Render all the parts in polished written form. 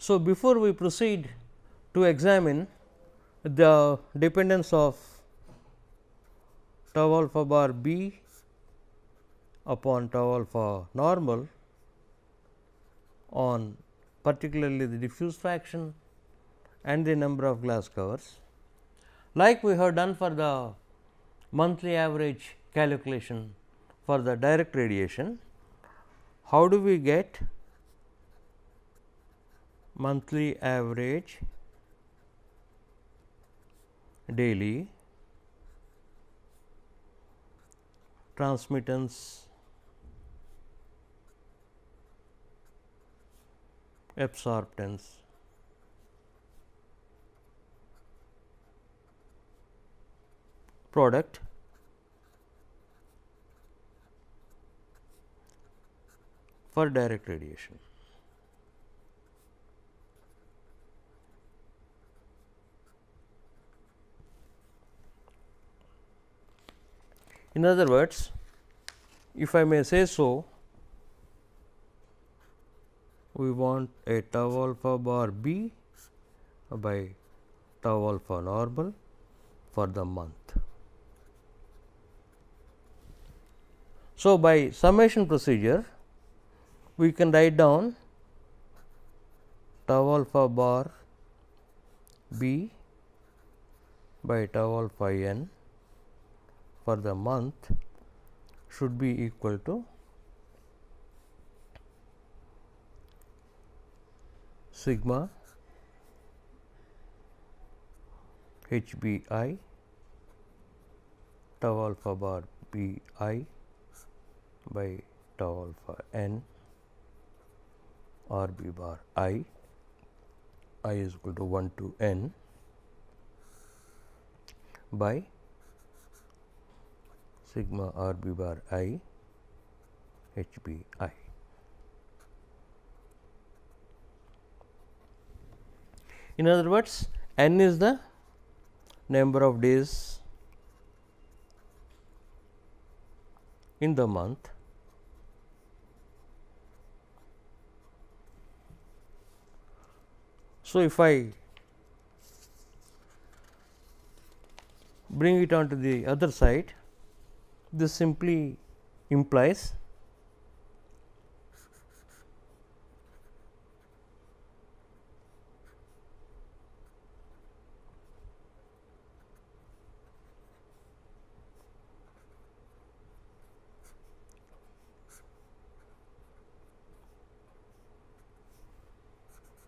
So, before we proceed to examine the dependence of tau alpha bar b upon tau alpha normal on particularly the diffuse fraction and the number of glass covers, like we have done for the monthly average calculation for the direct radiation. How do we get monthly average daily transmittance absorptance product for direct radiation? In other words, if I may say so, we want a tau alpha bar b by tau alpha normal for the month. So, by summation procedure, we can write down tau alpha bar b by tau alpha n for the month should be equal to sigma h b I tau alpha bar b I by tau alpha n r b bar I is equal to 1 to n by sigma r b bar I h b I. In other words, n is the number of days in the month, so if I bring it on to the other side, this simply implies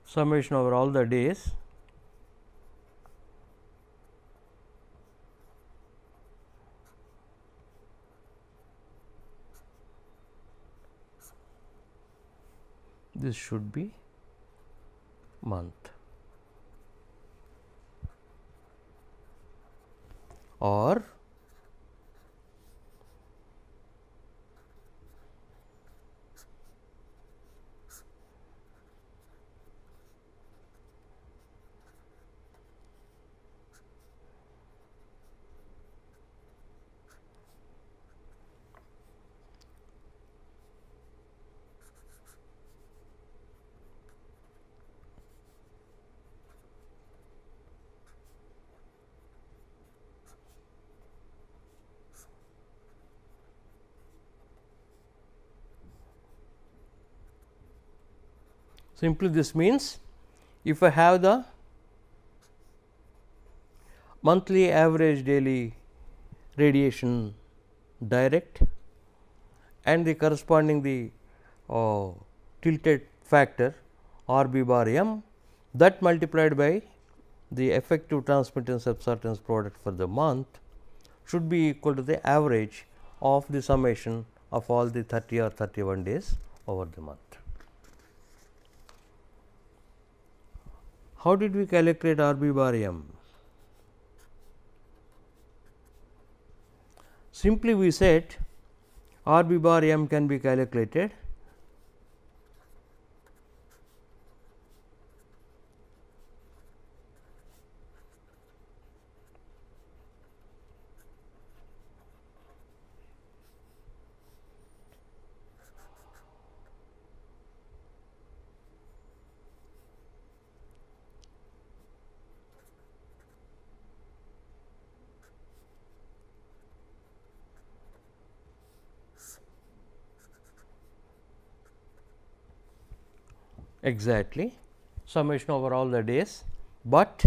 summation over all the days this should be month, or simply this means if I have the monthly average daily radiation direct and the corresponding the tilted factor R b bar m, that multiplied by the effective transmittance absorptance product for the month should be equal to the average of the summation of all the 30 or 31 days over the month. How did we calculate R b bar m? Simply we said R b bar m can be calculated exactly, summation over all the days, but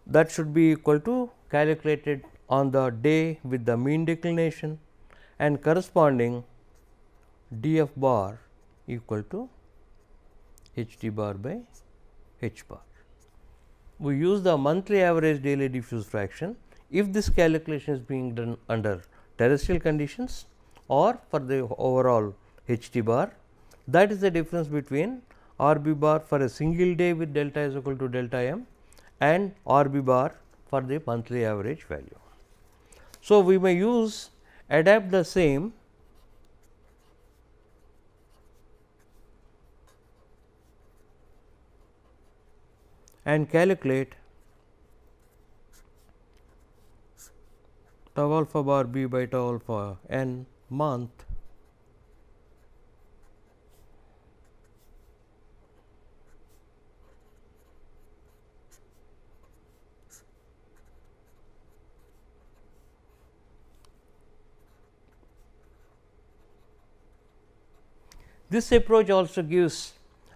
that should be equal to calculated on the day with the mean declination and corresponding d f bar equal to h d bar by h bar. We use the monthly average daily diffuse fraction if this calculation is being done under terrestrial conditions or for the overall h t bar. That is the difference between R b bar for a single day with delta is equal to delta m and R b bar for the monthly average value. So, we may adapt the same and calculate tau alpha bar b by tau alpha n month This approach also gives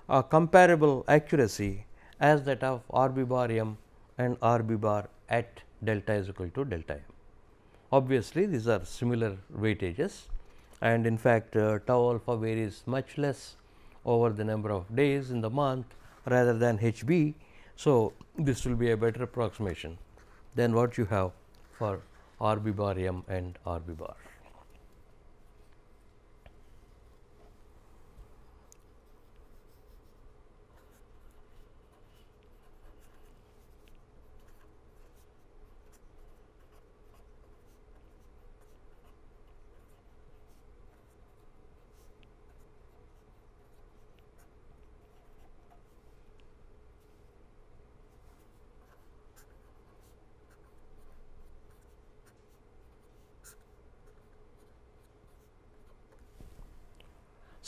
a comparable accuracy as that of R b bar m and R b bar at delta is equal to delta m. Obviously, these are similar weightages and in fact, tau alpha varies much less over the number of days in the month rather than h b. So, this will be a better approximation than what you have for R b bar m and R b bar.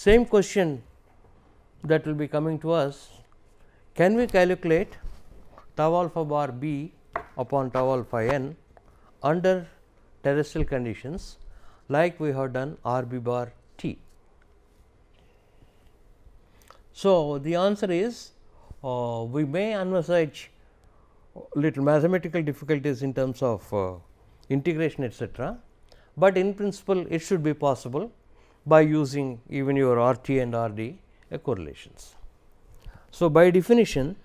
Same question that will be coming to us, can we calculate tau alpha bar b upon tau alpha n under terrestrial conditions like we have done R b bar t? So, the answer is we may envisage little mathematical difficulties in terms of integration etcetera, but in principle it should be possible by using even your R t and R d correlations. So, by definition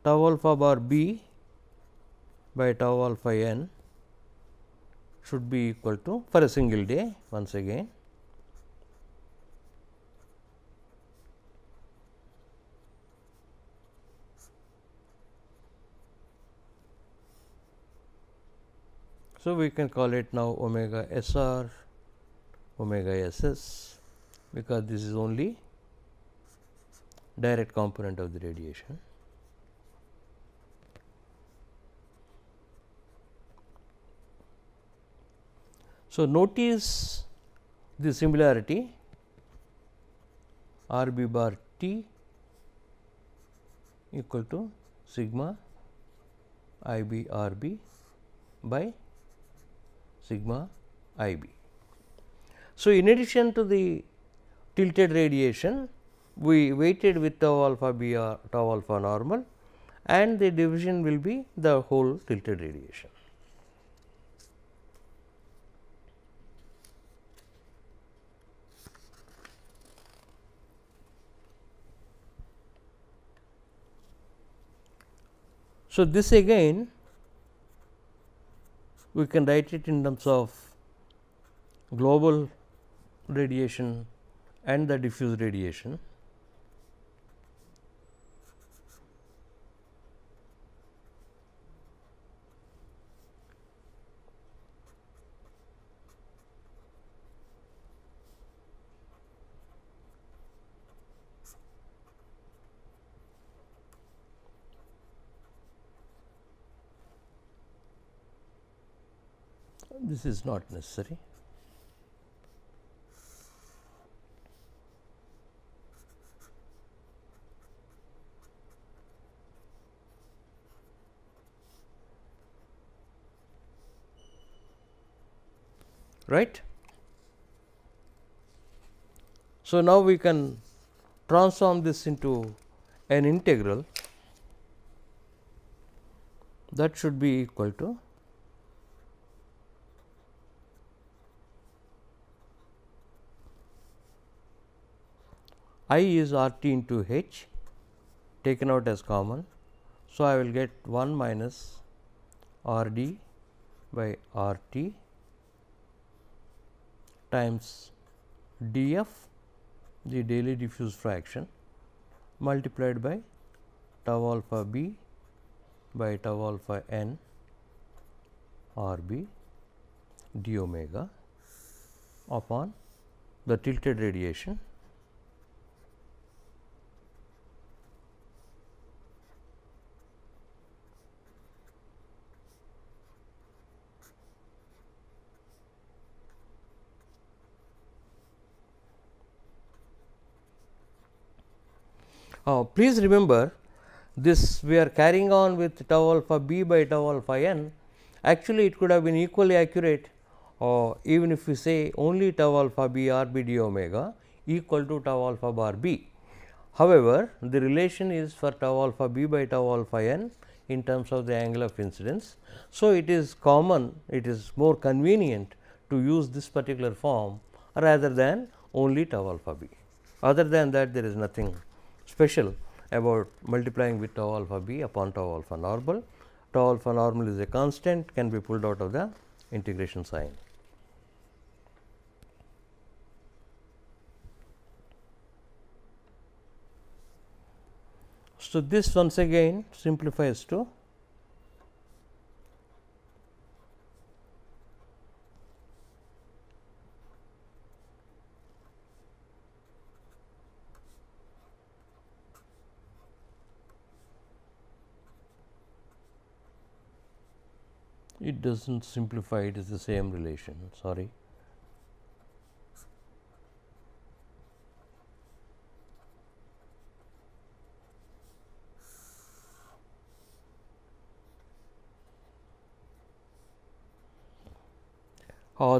tau alpha bar b by tau alpha n should be equal to, for a single day once again, so we can call it now omega s r, omega s s, because this is only direct component of the radiation. So, notice the similarity R b bar t equal to sigma I b R b by sigma I b. So, in addition to the tilted radiation, we weighted with tau alpha b or tau alpha normal and the division will be the whole tilted radiation. So, this again we can write it in terms of global radiation and the diffuse radiation. This is not necessary. right. So, now we can transform this into an integral that should be equal to I is R t into h taken out as common. So, I will get 1 minus R d by R t times d f, the daily diffuse fraction, multiplied by tau alpha b by tau alpha n R b d omega upon the tilted radiation please remember this we are carrying on with tau alpha b by tau alpha n. Actually, it could have been equally accurate even if we say only tau alpha b r b d omega equal to tau alpha bar b. However, the relation is for tau alpha b by tau alpha n in terms of the angle of incidence. So, it is common, it is more convenient to use this particular form rather than only tau alpha b. Other than that, there is nothing special about multiplying with tau alpha b upon tau alpha normal. Tau alpha normal is a constant, can be pulled out of the integration sign. So, this once again simplifies to it does not simplify, it is the same relation, sorry.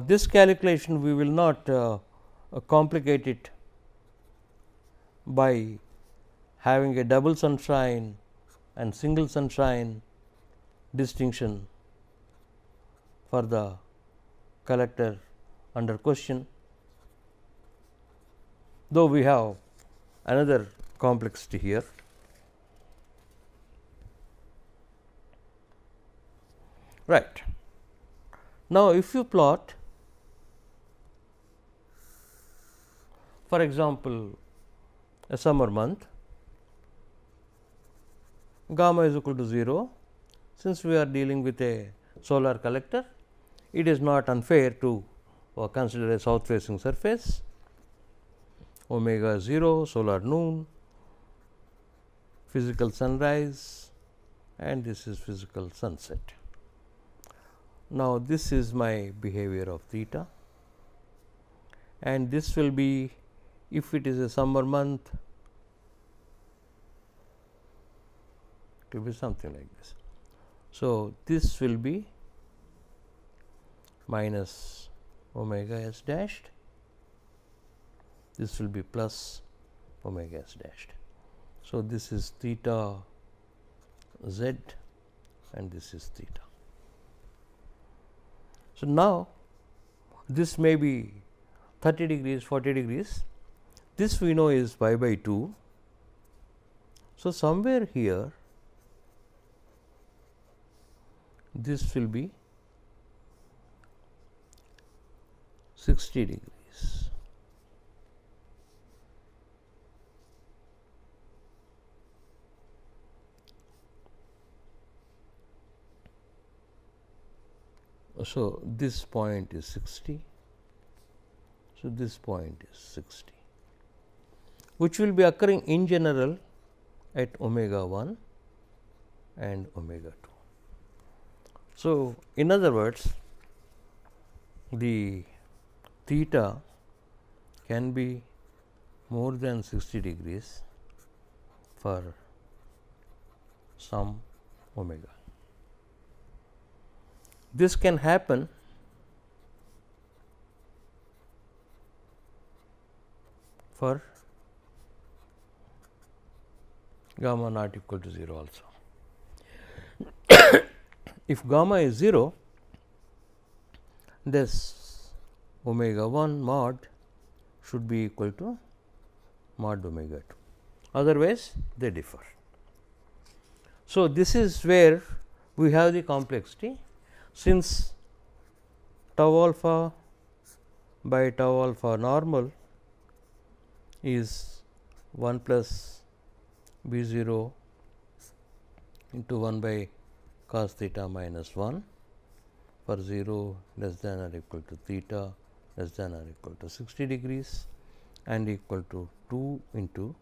This calculation we will not complicate it by having a double sunshine and single sunshine distinction for the collector under question, though we have another complexity here. Right. Now, if you plot for example, a summer month, gamma is equal to 0. Since we are dealing with a solar collector, it is not unfair to consider a south facing surface, omega 0, solar noon, physical sunrise, and this is physical sunset. Now, this is my behavior of theta, and this will be, if it is a summer month, it will be something like this. So, this will be minus omega s dashed, this will be plus omega s dashed. So, this is theta z and this is theta. So, now this may be 30 degrees, 40 degrees, this we know is pi by 2. So, somewhere here this will be 60 degrees. So, this point is 60. So, this point is 60, which will be occurring in general at omega 1 and omega 2. So, in other words, the theta can be more than 60 degrees for some omega. This can happen for gamma not equal to 0 also. If gamma is 0, this omega 1 mod should be equal to mod omega 2, otherwise they differ. So, this is where we have the complexity, since tau alpha by tau alpha normal is 1 plus b 0 into 1 by cos theta minus 1 for 0 less than or equal to theta less than or equal to 60 degrees and equal to 2 into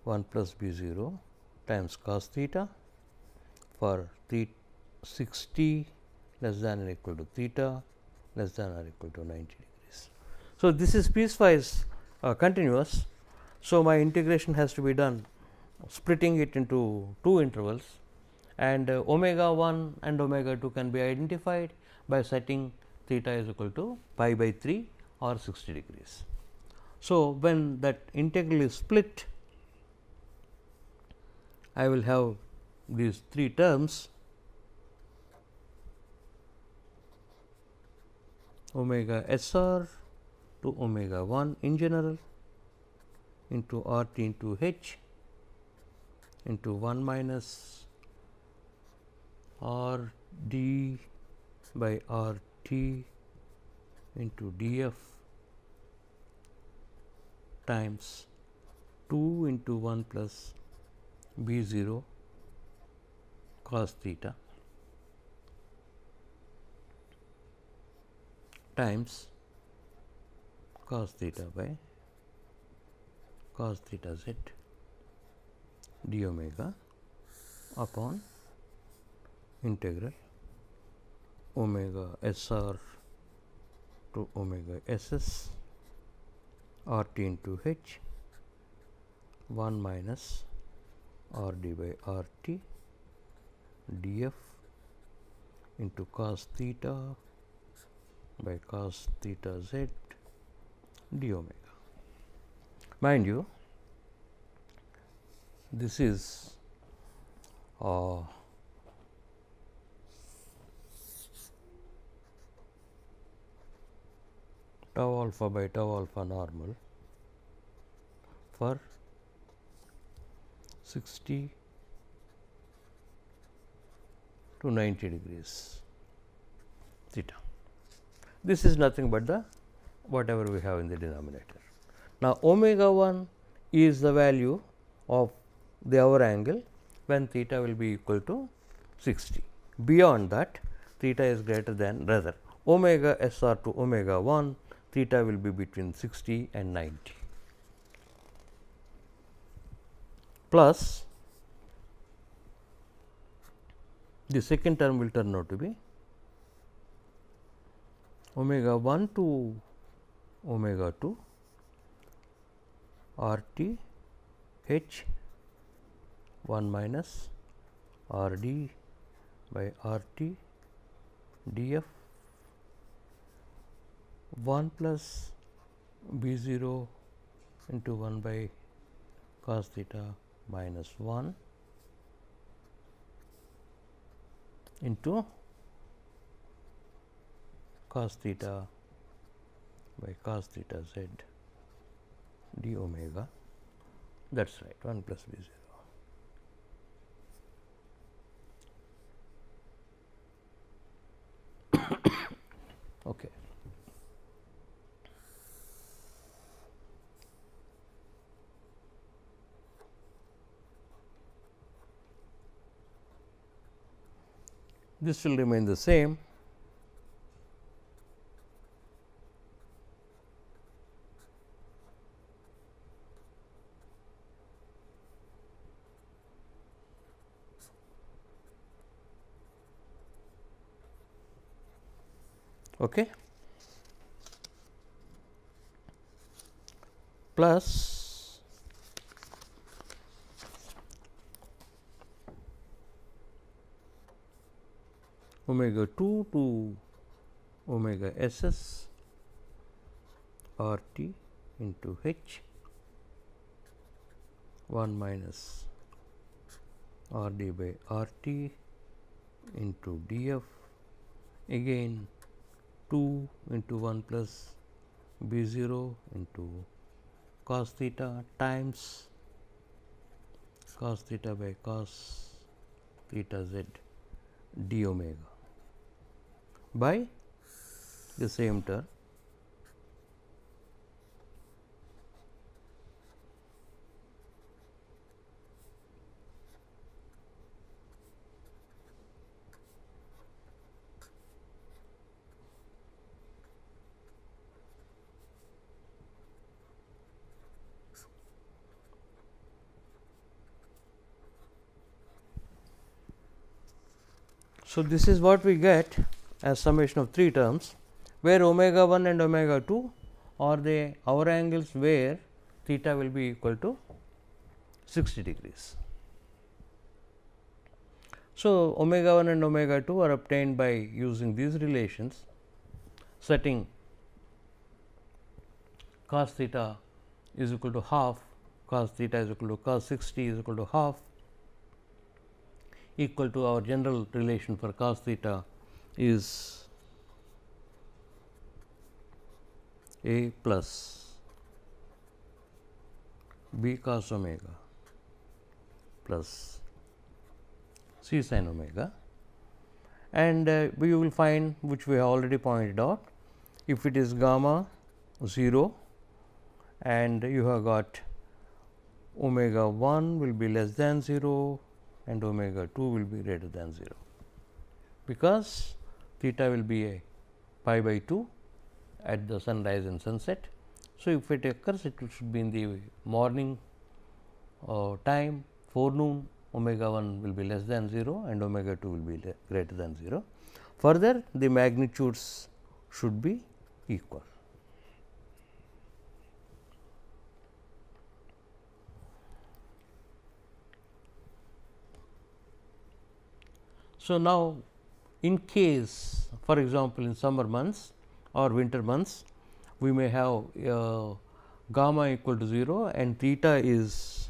1 plus b 0 times cos theta for 60 less than or equal to theta less than or equal to 90 degrees. So, this is piecewise continuous. So, my integration has to be done splitting it into two intervals, and omega 1 and omega 2 can be identified by setting theta is equal to pi by 3 or 60 degrees. So, when that integral is split, I will have these three terms omega s r to omega 1 in general into r t into h into 1 minus r d by r t into d f times 2 into 1 plus b 0 cos theta times cos theta by cos theta z d omega upon integral omega s r to omega s s r t into h 1 minus r d by r t d f into cos theta by cos theta z d omega. Mind you, this is tau alpha by tau alpha normal for 60 to 90 degrees theta. This is nothing but the whatever we have in the denominator. Now, omega 1 is the value of the hour angle when theta will be equal to 60. Beyond that, theta is greater than, rather omega s r to omega 1, theta will be between 60 and 90, plus the second term will turn out to be omega 1 to omega 2 r t h 1 minus r d by r t d f 1 plus b 0 into 1 by cos theta minus 1 into cos theta by cos theta z d omega, that is right, 1 plus b 0. Okay. This will remain the same. Okay. Plus omega 2 to omega s s r t into h 1 minus R d by R t into d f, again 2 into 1 plus b 0 into cos theta times cos theta by cos theta z d omega by the same term. So, this is what we get as summation of 3 terms, where omega 1 and omega 2 are the hour angles where theta will be equal to 60 degrees. So, omega 1 and omega 2 are obtained by using these relations, setting cos theta is equal to half, cos theta is equal to cos 60 is equal to half, equal to our general relation for cos theta is a plus b cos omega plus c sin omega, and we will find, which we have already pointed out, if it is gamma 0 and you have got omega 1 will be less than 0 and omega 2 will be greater than 0, because theta will be a pi by 2 at the sunrise and sunset. So, if it occurs, it should be in the morning time, forenoon, omega 1 will be less than 0 and omega 2 will be greater than 0. Further, the magnitudes should be equal. So, now in case, for example, in summer months or winter months, we may have gamma equal to 0 and theta is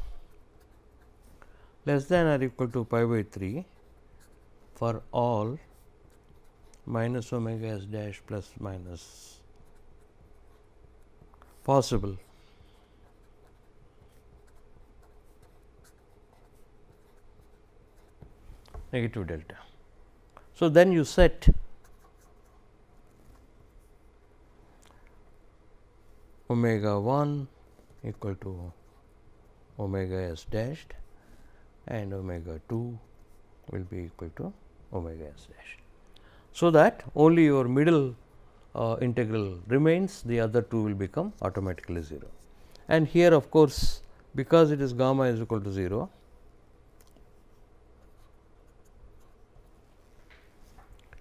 less than or equal to pi by 3 for all minus omega s dash plus minus possible negative delta. So, then you set omega 1 equal to omega s dashed and omega 2 will be equal to omega s dash. So, that only your middle integral remains, the other two will become automatically 0. And here of course, because it is gamma is equal to 0,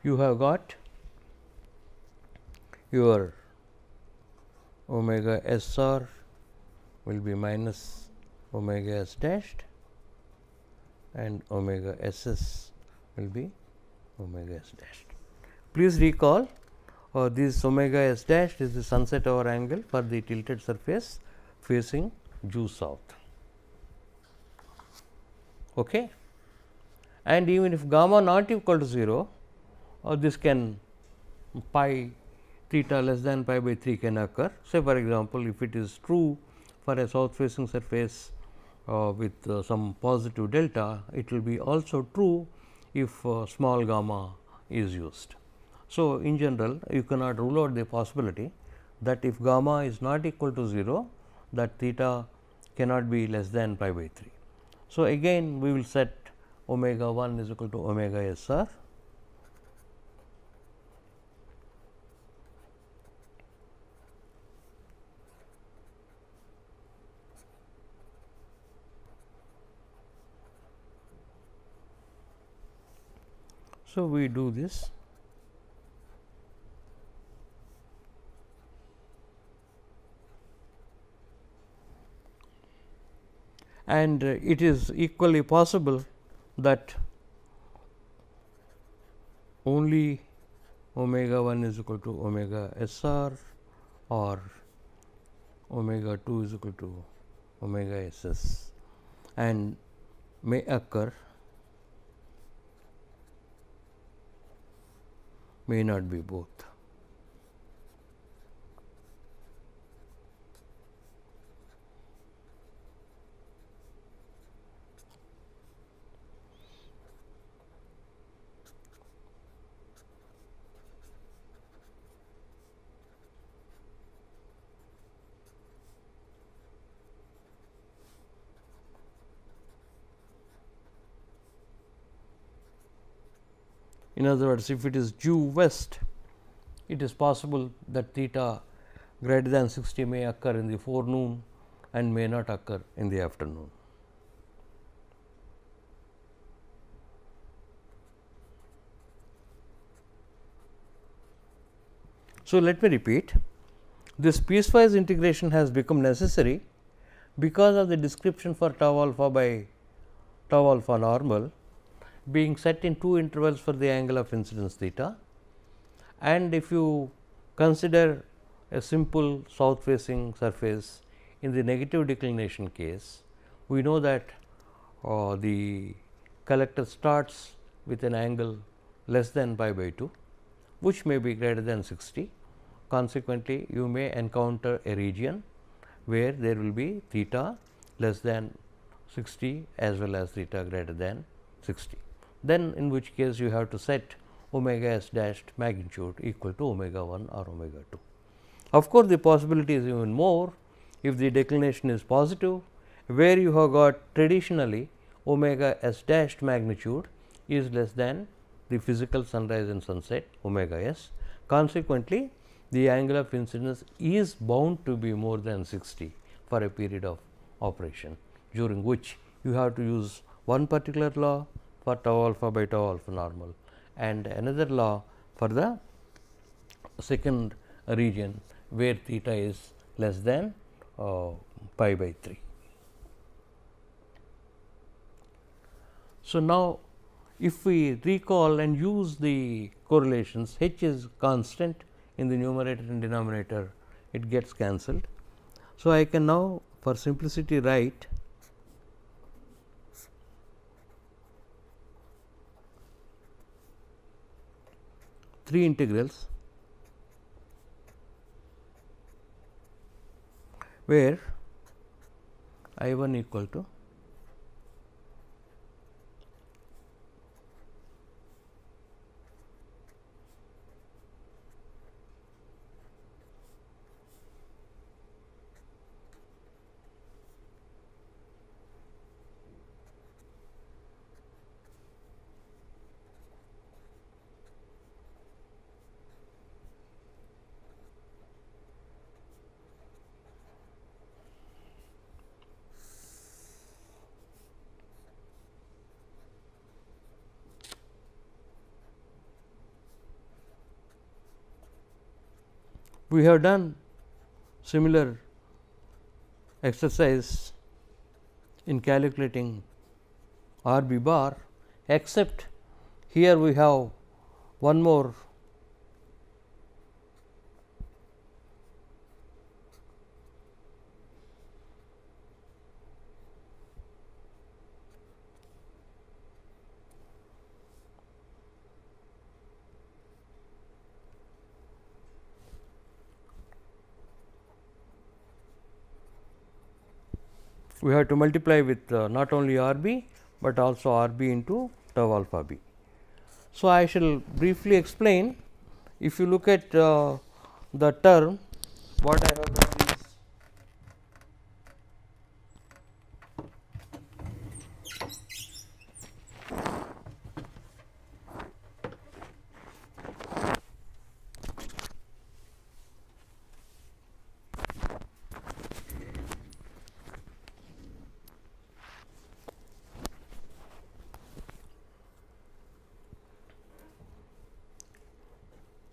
you have got your omega s r will be minus omega s dashed and omega s s will be omega s dashed. Please recall this omega s dashed is the sunset hour angle for the tilted surface facing due south. Okay. And even if gamma not equal to 0, this can pi theta less than pi by 3 can occur. Say for example, if it is true for a south facing surface with some positive delta, it will be also true if small gamma is used. So, in general you cannot rule out the possibility that if gamma is not equal to 0, that theta cannot be less than pi by 3. So, again we will set omega 1 is equal to omega s r . So, we do this and it is equally possible that only omega 1 is equal to omega s r or omega 2 is equal to omega s s and may occur, may not be both. In other words, if it is due west, it is possible that theta greater than 60 may occur in the forenoon and may not occur in the afternoon. So, let me repeat, this piecewise integration has become necessary because of the description for tau alpha by tau alpha normal being set in two intervals for the angle of incidence theta. And if you consider a simple south facing surface in the negative declination case, we know that the collector starts with an angle less than pi by 2, which may be greater than 60. Consequently, you may encounter a region where there will be theta less than 60 as well as theta greater than 60. Then in which case you have to set omega s dashed magnitude equal to omega 1 or omega 2. Of course, the possibility is even more if the declination is positive, where you have got traditionally omega s dashed magnitude is less than the physical sunrise and sunset omega s. Consequently, the angle of incidence is bound to be more than 60 for a period of operation, during which you have to use one particular law for tau alpha by tau alpha normal and another law for the second region where theta is less than pi by 3. So, now if we recall and use the correlations, h is constant in the numerator and denominator, it gets cancelled. So, I can now for simplicity write three integrals where I 1 equal to we have done similar exercise in calculating R b bar, except here we have one more we have to multiply with not only R b, but also R b into tau alpha b. So, I shall briefly explain. If you look at the term, what I have done is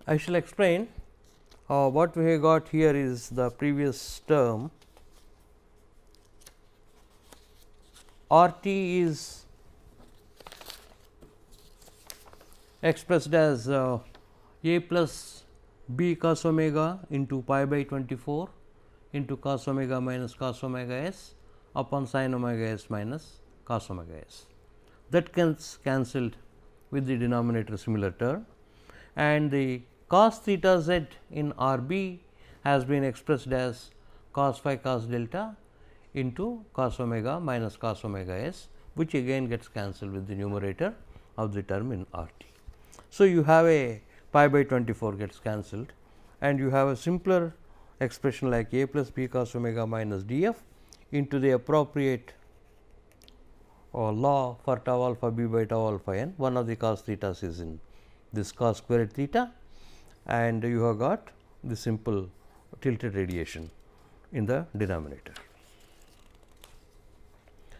I shall explain what we have got here is the previous term. R t is expressed as a plus b cos omega into pi by 24 into cos omega minus cos omega s upon sin omega s minus cos omega s. That gets cancelled with the denominator similar term, and the cos theta z in R b has been expressed as cos phi cos delta into cos omega minus cos omega s, which again gets cancelled with the numerator of the term in R t. So, you have a pi by 24 gets cancelled, and you have a simpler expression like a plus b cos omega minus d f into the appropriate law for tau alpha b by tau alpha n. One of the cos thetas is in this cos squared theta, and you have got the simple tilted radiation in the denominator.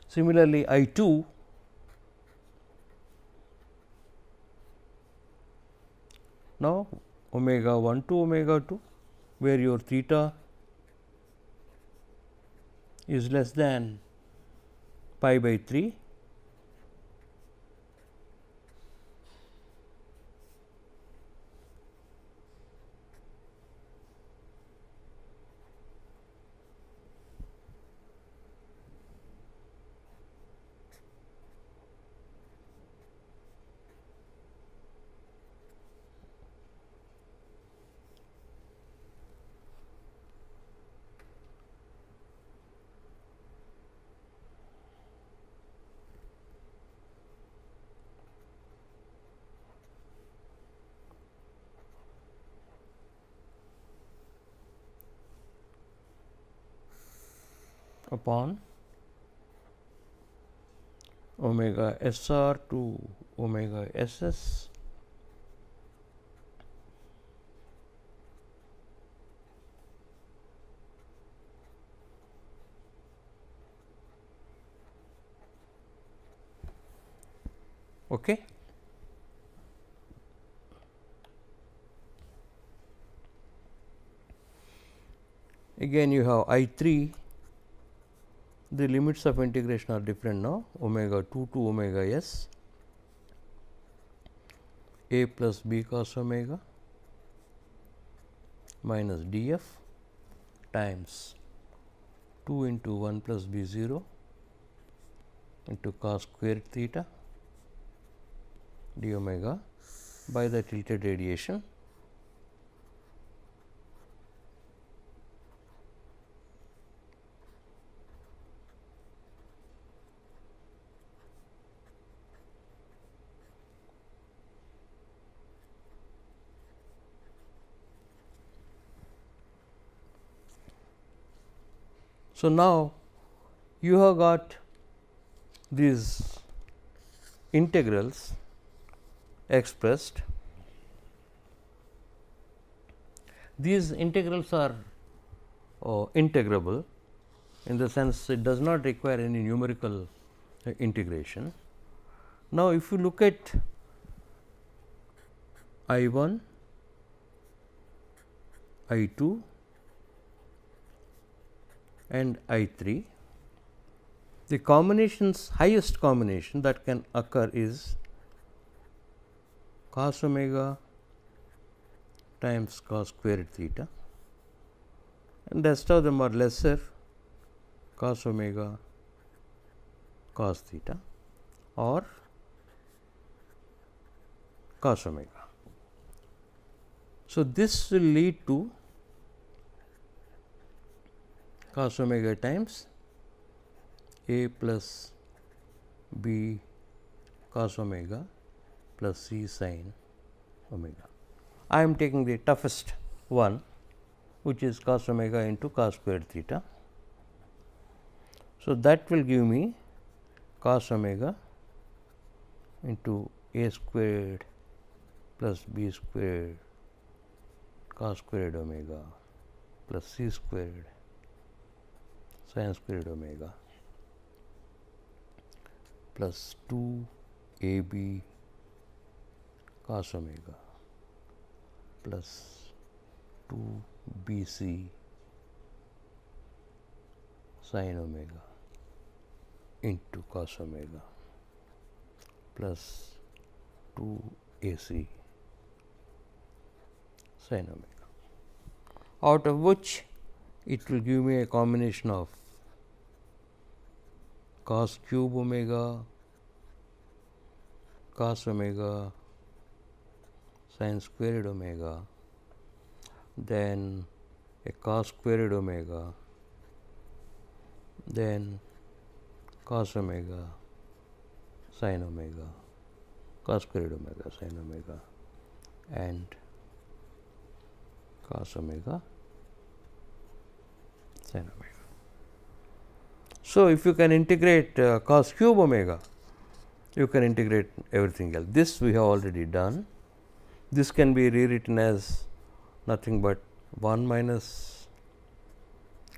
Similarly, I 2 now omega 1 to omega 2, where your theta is less than pi by 3, upon omega s r to omega s s okay. Again you have I 3, the limits of integration are different now, omega 2 to omega s, a plus b cos omega minus d f times 2 into 1 plus b 0 into cos squared theta d omega by the tilted radiation So, now you have got these integrals expressed. These integrals are integrable, in the sense it does not require any numerical integration. Now, if you look at I 1, I 2 and I 3, the combinations, highest combination that can occur is cos omega times cos squared theta, and rest of them are lesser, cos omega cos theta or cos omega. So, this will lead to cos omega times a plus b cos omega plus c sin omega. I am taking the toughest one, which is cos omega into cos squared theta. So, that will give me cos omega into a squared plus b squared cos squared omega plus c squared sin squared omega plus 2 a b cos omega plus 2 b c sin omega into cos omega plus 2 a c sin omega, out of which it will give me a combination of cos cube omega, cos omega, sin squared omega, then a cos squared omega, then cos omega, sin omega, cos squared omega, sin omega, and cos omega, sin omega. So, if you can integrate cos cube omega, you can integrate everything else. This we have already done. This can be rewritten as nothing but 1 minus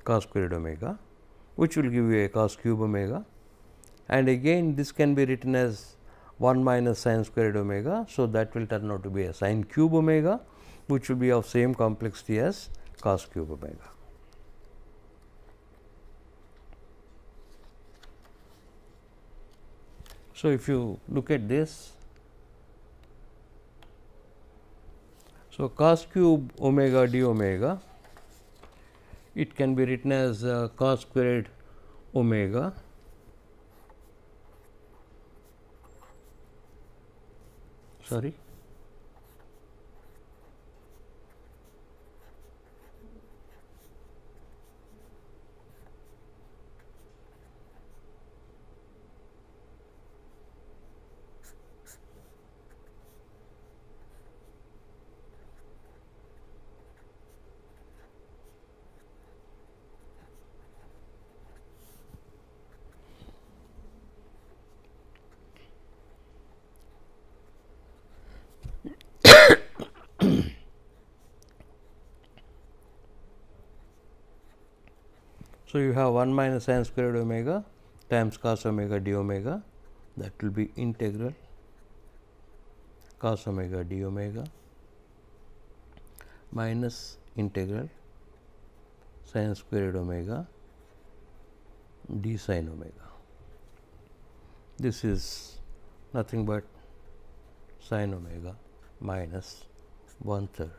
cos squared omega, which will give you a cos cube omega, and again this can be written as 1 minus sin squared omega. So, that will turn out to be a sin cube omega, which will be of same complexity as cos cube omega. So, if you look at this, so cos cube omega d omega, it can be written as cos squared omega sorry So, you have 1 minus sin squared omega times cos omega d omega, that will be integral cos omega d omega minus integral sin squared omega d sin omega. This is nothing but sin omega minus 1/3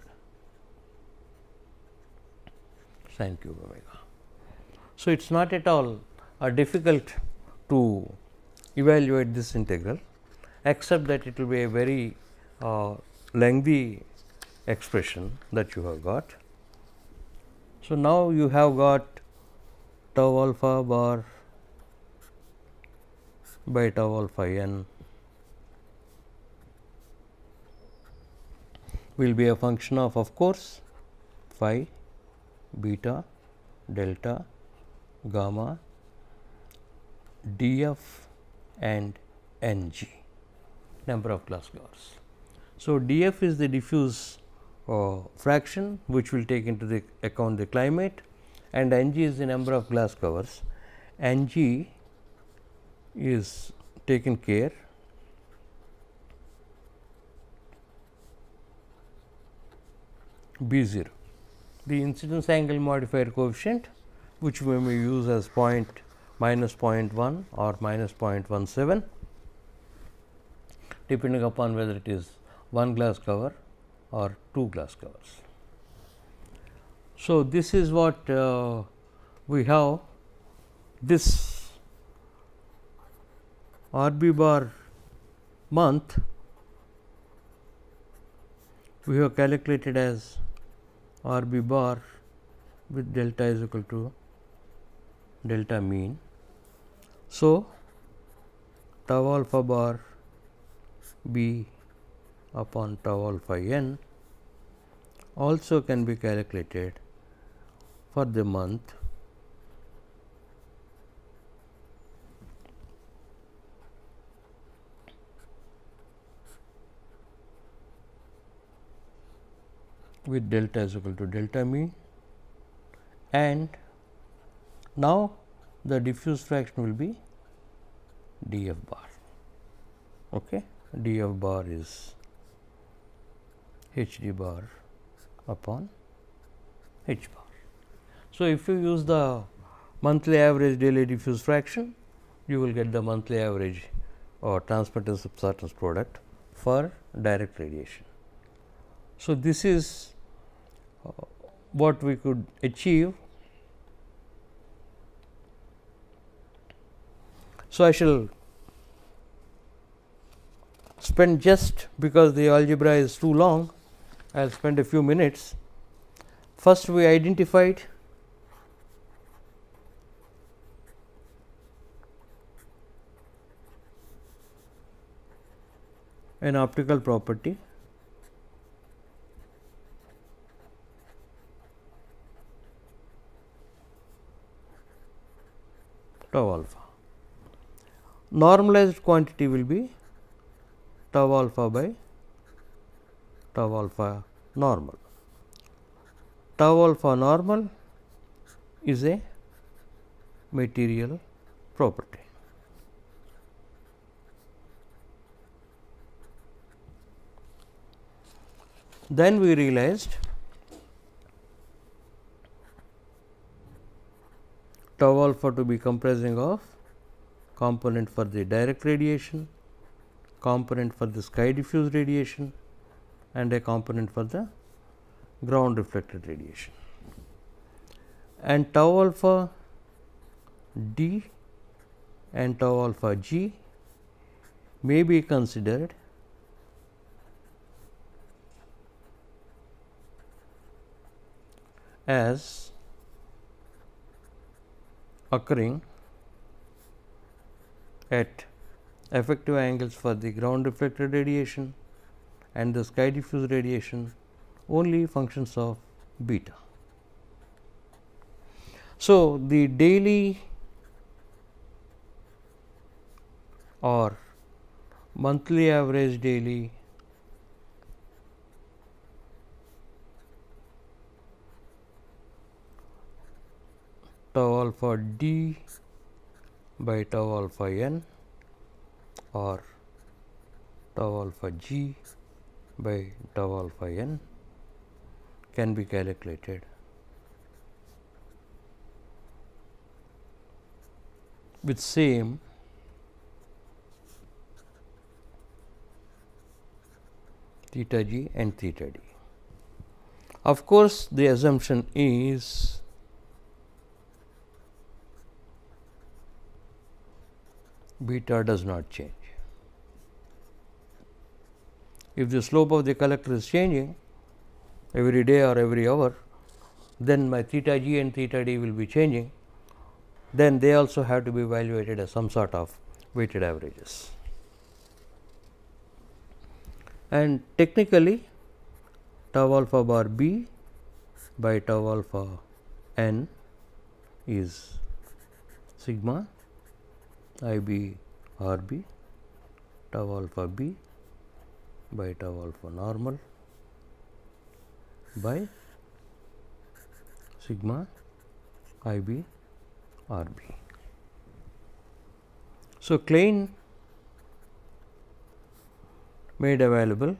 sin cube omega. So, it is not at all difficult to evaluate this integral, except that it will be a very lengthy expression that you have got. So, now you have got tau alpha bar by tau alpha n will be a function of course, phi, beta, delta, gamma, df and ng, number of glass covers. So, df is the diffuse fraction, which will take into the account the climate, and ng is the number of glass covers. Ng is taken care B 0, the incidence angle modifier coefficient, which we may use as minus 0.1 or minus 0.17, depending upon whether it is 1 glass cover or 2 glass covers. So, this is what we have. This RB bar month we have calculated as RB bar with delta is equal to delta mean. So, tau alpha bar B upon tau alpha n also can be calculated for the month with delta is equal to delta mean, and now the diffuse fraction will be df bar. Okay. Df bar is h d bar upon h bar. So, if you use the monthly average daily diffuse fraction, you will get the monthly average or transmittance absorption product for direct radiation. So, this is what we could achieve. So, I shall spend, just because the algebra is too long, I will spend a few minutes. First, we identified an optical property tau alpha. Normalized quantity will be tau alpha by tau alpha normal. Tau alpha normal is a material property. Then we realized tau alpha to be comprising of component for the direct radiation, component for the sky diffuse radiation, and a component for the ground reflected radiation. And tau alpha d and tau alpha g may be considered as occurring at effective angles for the ground reflected radiation and the sky diffuse radiation, only functions of beta. So, the daily or monthly average daily tau alpha d by tau alpha n or tau alpha g by tau alpha n can be calculated with same theta g and theta d. Of course, the assumption is beta does not change. If the slope of the collector is changing every day or every hour, then my theta g and theta d will be changing. Then they also have to be evaluated as some sort of weighted averages. And technically, tau alpha bar b by tau alpha n is sigma I b r b tau alpha b by tau alpha normal by sigma I b r b. So, Klein made available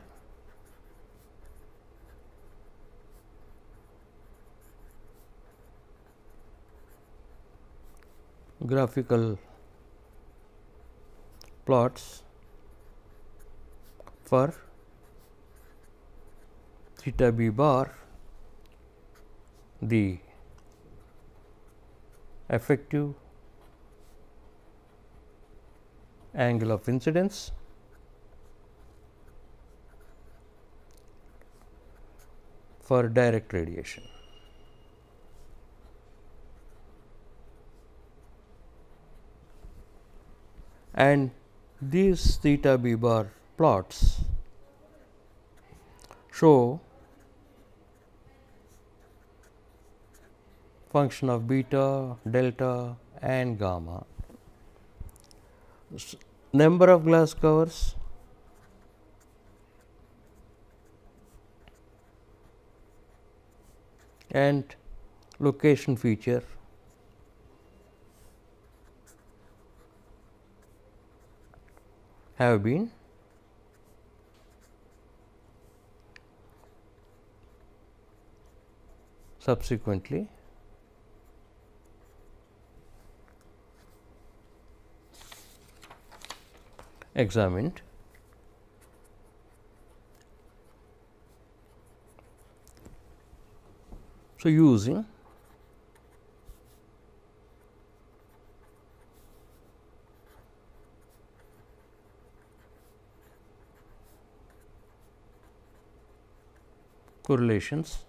graphical plots for theta b bar, the effective angle of incidence for direct radiation. And these theta b bar plots show function of beta, delta and gamma, number of glass covers, and location feature have been subsequently examined. So, using correlations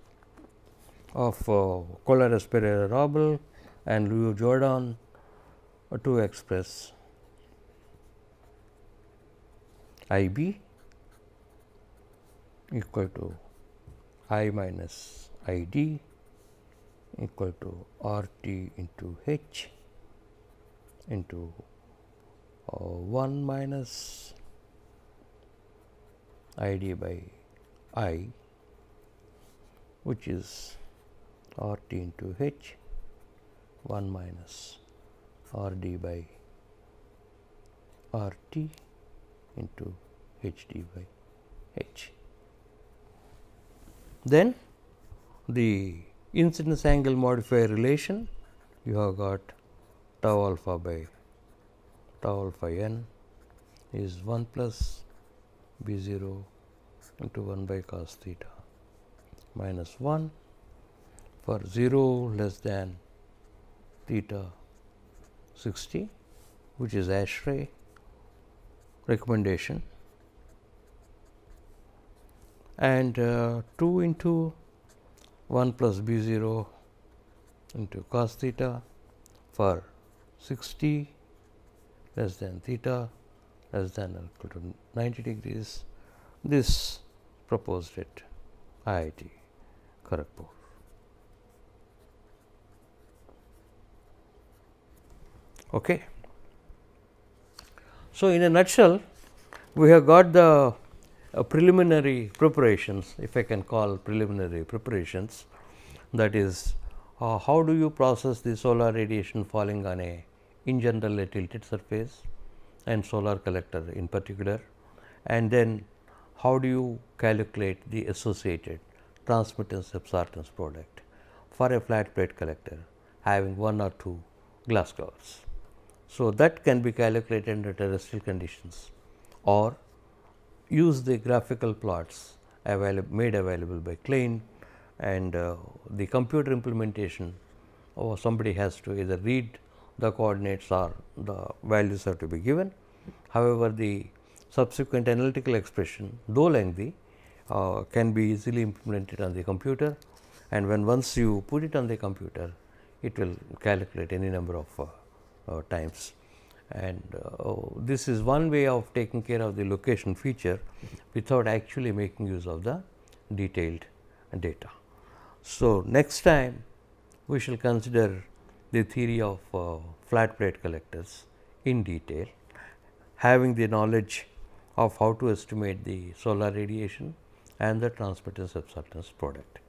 of Collet-Pereira-Raubal and Liu-Jordan to express I b equal to I minus I d equal to R t into H into 1 minus I d by I, which is R t into H 1 minus R d by R t into H d by H. Then the incidence angle modifier relation, you have got tau alpha by tau alpha n is 1 plus B 0 into 1 by cos theta minus 1 for 0 less than theta 60, which is ASHRAE recommendation, and 2 into 1 plus B 0 into cos theta for 60 less than theta less than or equal to 90 degrees, this proposed at IIT Kharagpur. Okay. So, in a nutshell, we have got the preliminary preparations, if I can call preliminary preparations, that is how do you process the solar radiation falling on a in general a tilted surface and solar collector in particular, and then how do you calculate the associated transmittance absorptance product for a flat plate collector having 1 or 2 glass covers. So, that can be calculated under terrestrial conditions or use the graphical plots made available by Klein, and the computer implementation, or somebody has to either read the coordinates or the values have to be given. However, the subsequent analytical expression, though lengthy, can be easily implemented on the computer, and when once you put it on the computer, it will calculate any number of times. And this is one way of taking care of the location feature without actually making use of the detailed data. So, next time we shall consider the theory of flat plate collectors in detail, having the knowledge of how to estimate the solar radiation and the transmittance absorptance product.